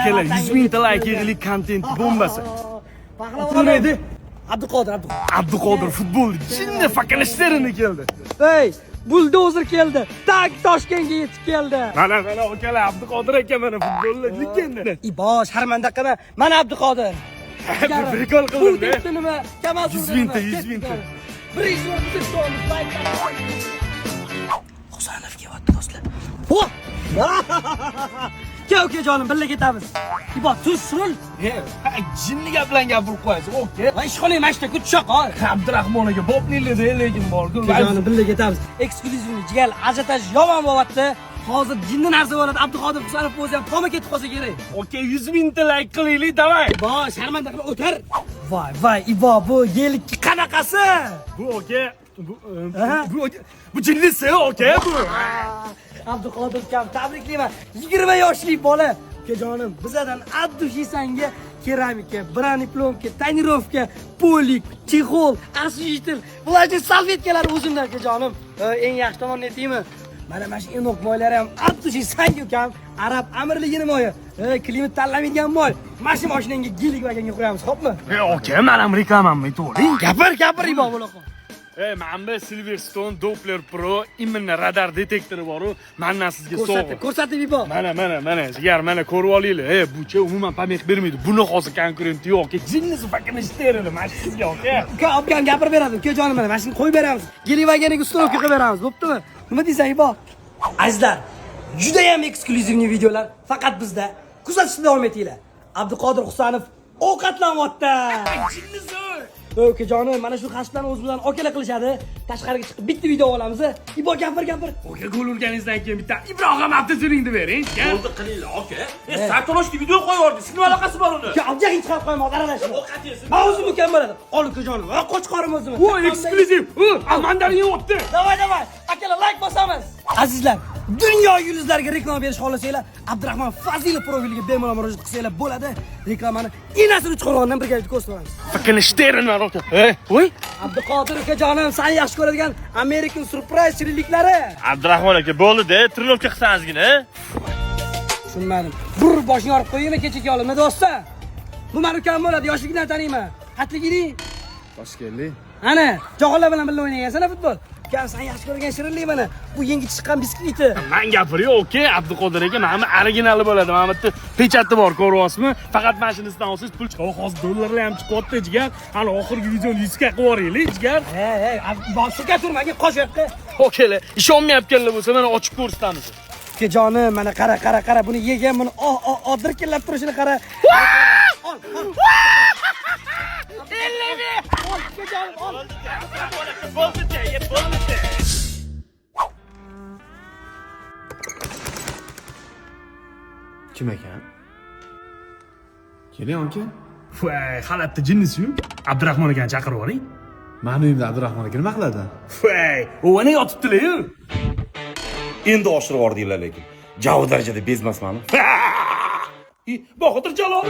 Okeylar 100 mingta like yig'lik kontent bombasi. Pahlavon edi. Abduqodir futbol jinni fakanishtarini keldi. Hey, buldozer keldi. Tak Toshkentga yetib keldi. Mana okalar Abduqodir aka mana futbolda legenda. Ibo, sharmanda qilma. Mana Abduqodir. Prikol qildim. Bu nima? Kamal 100 mingta, 100 mingta. Birinchi bizni sho'miz baytda. Husanov kelyapti do'stlar. Ho! Ukajonim, birga ketamiz. Ibo, tuz suril. Jinni gaplarni gapirib qo'yasiz. Okey. Va ishxonang mashta kutcha qol. Abdurahmon aka bopninglarda lekin bor. Ukajonim, birga ketamiz. Eksklyuzivni jigal ajataj yomon bo'lyapti. Hozir jinni narsa bo'ladi. Abduqodir Husanov o'zi ham toma ketib qolsa kerak. Okey, 100 mingta like qilaylik, davay. Ibo, sharmanda qilib o'tir. Voy, Ibo, bu yelikki qanaqasi? Bu okey. Bu jinnisi, okey bu. Abduqodir kam, tabriklayman. 20 yoshli bola. Ukajonim, bizadan addushisanga keramika, brani plonka, tonirovka, polik, chexol, освежитель, влажный salvetkalar o'zimdan ukajonim. Eng yaxshi tomonni aytaymi? Mana shu enoq moylari ham addushisanga ukam, arab amirligini moyi. Klimat tanlamaydigan moy. Mana shu mashinangga gelik vaganga qo'yamiz, xo'pmi? Okey, men ham reklamamni aytavering. Gapir Ibo bo'laqa. Mana Silverstone Doppler Pro imminni radar detektori bor-ku, mendan sizga sovg'a. Ko'rsatib Ibo. Mana, jigar, mana ko'rib olinglar. Bucha umuman pameh bermaydi. Buni hozir konkurenti yo'q. Jinnisi fakini ishlaydi, mana sizga, okey? Ukam gapirib beradi. Ukajonim, mana mashina qo'yib beramiz. Gelivaganiga ustolovka qilib beramiz, bo'ptimi? Nima deysan, Ibo? Azizlar, juda ham eksklyuzivniy videolar faqat bizda. Kuzatishni davom etinglar. Abduqodir Husanov ovqatlanyapti. Jinnisi. Ukajonim, mana shu qashlarni o'z bilan okalar qilishadi. Tashqariga chiqib bitta video olamiz. Ibo gapir. Okey, gol urganingizdan keyin bitta Ibrohim Abdusiringni bering. Bo'ldi qilinglar, okey. Sartaroshni video qo'yib yubordi. Nima aloqasi bor uni? Abjag'ing chiqarib qo'ymoq, aralashma. Ovqatingizni. Mavzu mukammal edi. Ol ukajonim, qo'chqorim o'zimiz. O eksklyuziv. Mandarin yeyapti. Davay. Akalar like bosamiz. Azizlar, dunyo yulduzlariga reklama berish xohlasanglar, Abdurahmon Fazilov profiliga bemalol murojaat qilsanglar bo'ladi. Reklamani inasini chiqargandan birga ko'rsatamiz. Fakini ishlaydi, aka. Voy. Abduqodir ukajonim, seni yaxshi ko'radigan American Surprise shirinliklari. Abdurahmon aka, bo'ldi-da, trinovka qilsangizgina. Tushunmadim. Bur boshini yorib qo'yingmi kechagi olimni do'stlar. Bu men ukam bo'ladi, yoshligidan taniyman. Qatligini. Toshkentlik. Ana, jog'lar bilan birga o'ynagansan futbol. Ukam sen yaxshi ko'rgan shirinlik mana. Bu yangi chiqqan biskviti. Men gapiring, okey, Abduqodir aka, mana originali bo'ladi. Mana bu pechati bor, ko'ryapsizmi? Faqat mashinasidan olsangiz pul chiqadi. Hozir dollarlar ham chiqyapti, jigar. Ana oxirgi videoni 100 ga qilib yuboraylik, jigar. Boshqa turmagin, qo'sh yoqqa. Okeylar, ishonmayotganlar bo'lsa, mana ochib ko'rsatamiz. Ukajonim, mana qara, buni yegan, buni dirkillab turishini qara. Ol. Ellimi. Ol, ukajonim, ol. Bo'ldi-da. Kim ekan? Keling aka. Voy, xalatda jinnisi-yu. Abdurahmon akani chaqirib oling. Meni uyimda Abdurahmon aka nima qiladi? Voy, u ana yotibdilar-yu. Endi oshirib yubordinglar lekin. Javo darajada bezmasman. Boxotir Jalol.